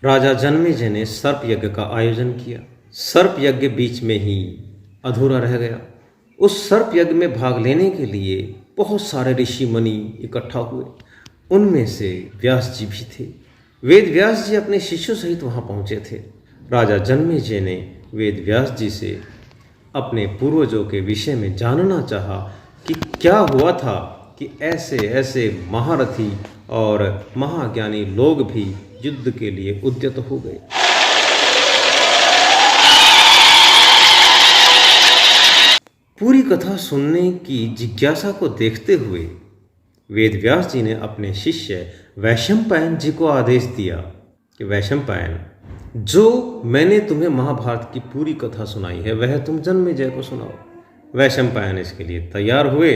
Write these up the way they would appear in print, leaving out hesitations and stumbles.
राजा जन्मेजय ने सर्प यज्ञ का आयोजन किया। सर्प यज्ञ बीच में ही अधूरा रह गया। उस सर्प यज्ञ में भाग लेने के लिए बहुत सारे ऋषि मुनि इकट्ठा हुए। उनमें से व्यास जी भी थे। वेद व्यास जी अपने शिष्यों सहित वहां पहुंचे थे। राजा जन्मेजय ने वेद व्यास जी से अपने पूर्वजों के विषय में जानना चाहा कि क्या हुआ था कि ऐसे ऐसे महारथी और महाज्ञानी लोग भी युद्ध के लिए उद्यत हो गए। पूरी कथा सुनने की जिज्ञासा को देखते हुए वेद व्यास जी ने अपने शिष्य वैशंपायन जी को आदेश दिया कि वैशंपायन, जो मैंने तुम्हें महाभारत की पूरी कथा सुनाई है वह तुम जन्मेजय को सुनाओ। वैशंपायन इसके लिए तैयार हुए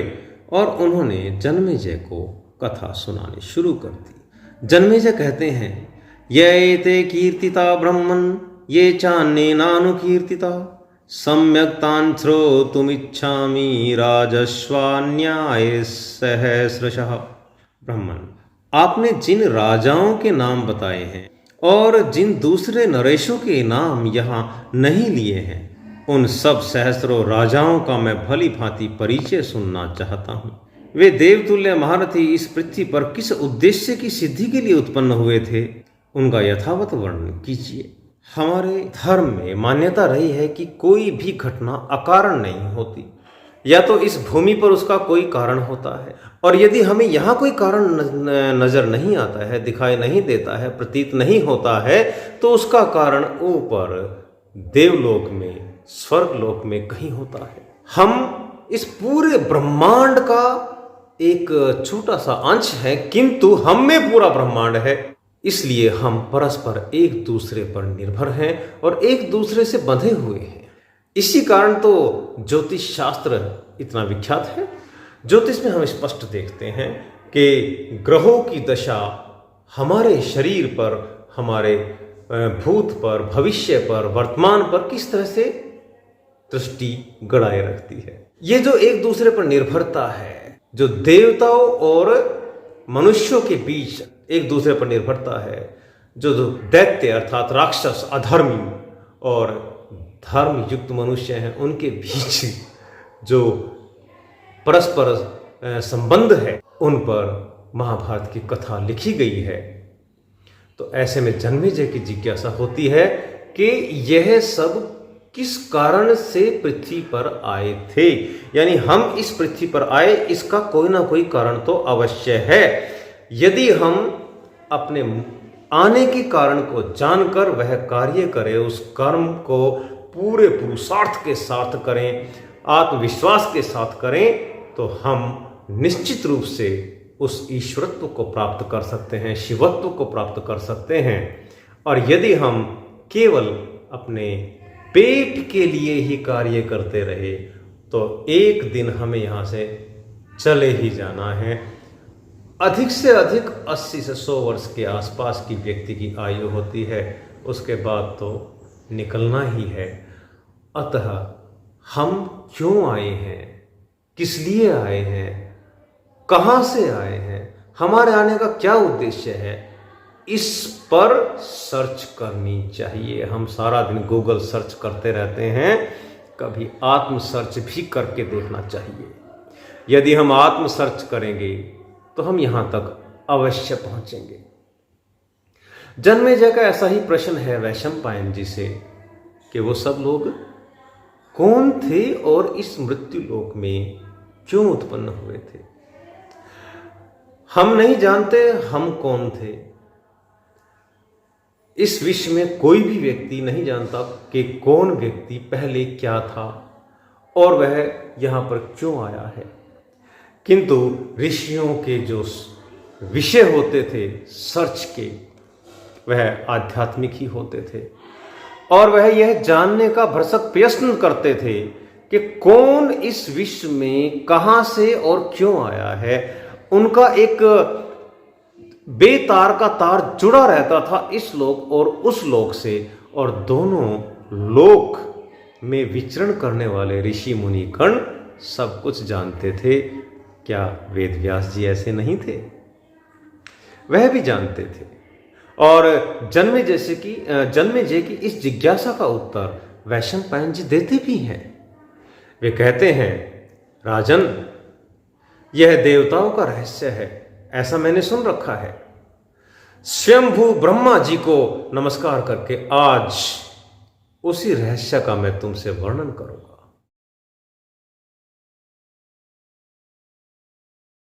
और उन्होंने जन्मेजय को कथा सुनानी शुरू कर दी। जन्मेजय कहते हैं, ये ते कीर्तिता ब्रह्मन् ये चान्ये नानुकीर्तिता सम्यक् तान् श्रोतुमिच्छामि राजश्वान्याय सहस्रशः। ब्राह्मण, आपने जिन राजाओं के नाम बताए हैं और जिन दूसरे नरेशों के नाम यहाँ नहीं लिए हैं, उन सब सहस्रों राजाओं का मैं भली भांति परिचय सुनना चाहता हूँ। वे देवतुल्य महारथी इस पृथ्वी पर किस उद्देश्य की सिद्धि के लिए उत्पन्न हुए थे, उनका यथावत वर्णन कीजिए। हमारे धर्म में मान्यता रही है कि कोई भी घटना अकारण नहीं होती, या तो इस भूमि पर उसका कोई कारण होता है, और यदि हमें यहाँ कोई कारण नजर नहीं आता है, दिखाई नहीं देता है, प्रतीत नहीं होता है, तो उसका कारण ऊपर देवलोक में, स्वर्गलोक में कहीं होता है। हम इस पूरे ब्रह्मांड का एक छोटा सा अंश है, किंतु हम में पूरा ब्रह्मांड है। इसलिए हम परस्पर एक दूसरे पर निर्भर हैं और एक दूसरे से बंधे हुए हैं। इसी कारण तो ज्योतिष शास्त्र इतना विख्यात है। ज्योतिष में हम स्पष्ट देखते हैं कि ग्रहों की दशा हमारे शरीर पर, हमारे भूत पर, भविष्य पर, वर्तमान पर किस तरह से दृष्टि गड़ाए रखती है। ये जो एक दूसरे पर निर्भरता है, जो देवताओं और मनुष्यों के बीच एक दूसरे पर निर्भरता है, जो दैत्य अर्थात राक्षस, अधर्मी और धर्म युक्त मनुष्य हैं, उनके बीच जो परस्पर संबंध है, उन पर महाभारत की कथा लिखी गई है। तो ऐसे में जन्मेजय की जिज्ञासा होती है कि यह सब किस कारण से पृथ्वी पर आए थे, यानी हम इस पृथ्वी पर आए, इसका कोई ना कोई कारण तो अवश्य है। यदि हम अपने आने के कारण को जानकर वह कार्य करें, उस कर्म को पूरे पुरुषार्थ के साथ करें, आत्मविश्वास के साथ करें, तो हम निश्चित रूप से उस ईश्वरत्व को प्राप्त कर सकते हैं, शिवत्व को प्राप्त कर सकते हैं। और यदि हम केवल अपने पेट के लिए ही कार्य करते रहे, तो एक दिन हमें यहाँ से चले ही जाना है। अधिक से अधिक 80 से 100 वर्ष के आसपास की व्यक्ति की आयु होती है, उसके बाद तो निकलना ही है। अतः हम क्यों आए हैं, किस लिए आए हैं, कहाँ से आए हैं, हमारे आने का क्या उद्देश्य है, इस पर सर्च करनी चाहिए। हम सारा दिन गूगल सर्च करते रहते हैं, कभी आत्म सर्च भी करके देखना चाहिए। यदि हम आत्म सर्च करेंगे तो हम यहां तक अवश्य पहुंचेंगे। जन्मेजय का ऐसा ही प्रश्न है वैशंपायन जी से कि वो सब लोग कौन थे और इस मृत्यु लोक में क्यों उत्पन्न हुए थे। हम नहीं जानते हम कौन थे। इस विश्व में कोई भी व्यक्ति नहीं जानता कि कौन व्यक्ति पहले क्या था और वह यहां पर क्यों आया है। किंतु ऋषियों के जो विषय होते थे सर्च के, वह आध्यात्मिक ही होते थे, और वह यह जानने का भरसक प्रयत्न करते थे कि कौन इस विश्व में कहां से और क्यों आया है। उनका एक बेतार का तार जुड़ा रहता था इस लोक और उस लोक से, और दोनों लोक में विचरण करने वाले ऋषि मुनि गण सब कुछ जानते थे। क्या वेद व्यास जी ऐसे नहीं थे? वह भी जानते थे और जन्मेजय की इस जिज्ञासा का उत्तर वैशंपायन जी देते भी हैं। वे कहते हैं, राजन, यह देवताओं का रहस्य है, ऐसा मैंने सुन रखा है। स्वयंभू ब्रह्मा जी को नमस्कार करके आज उसी रहस्य का मैं तुमसे वर्णन करूंगा।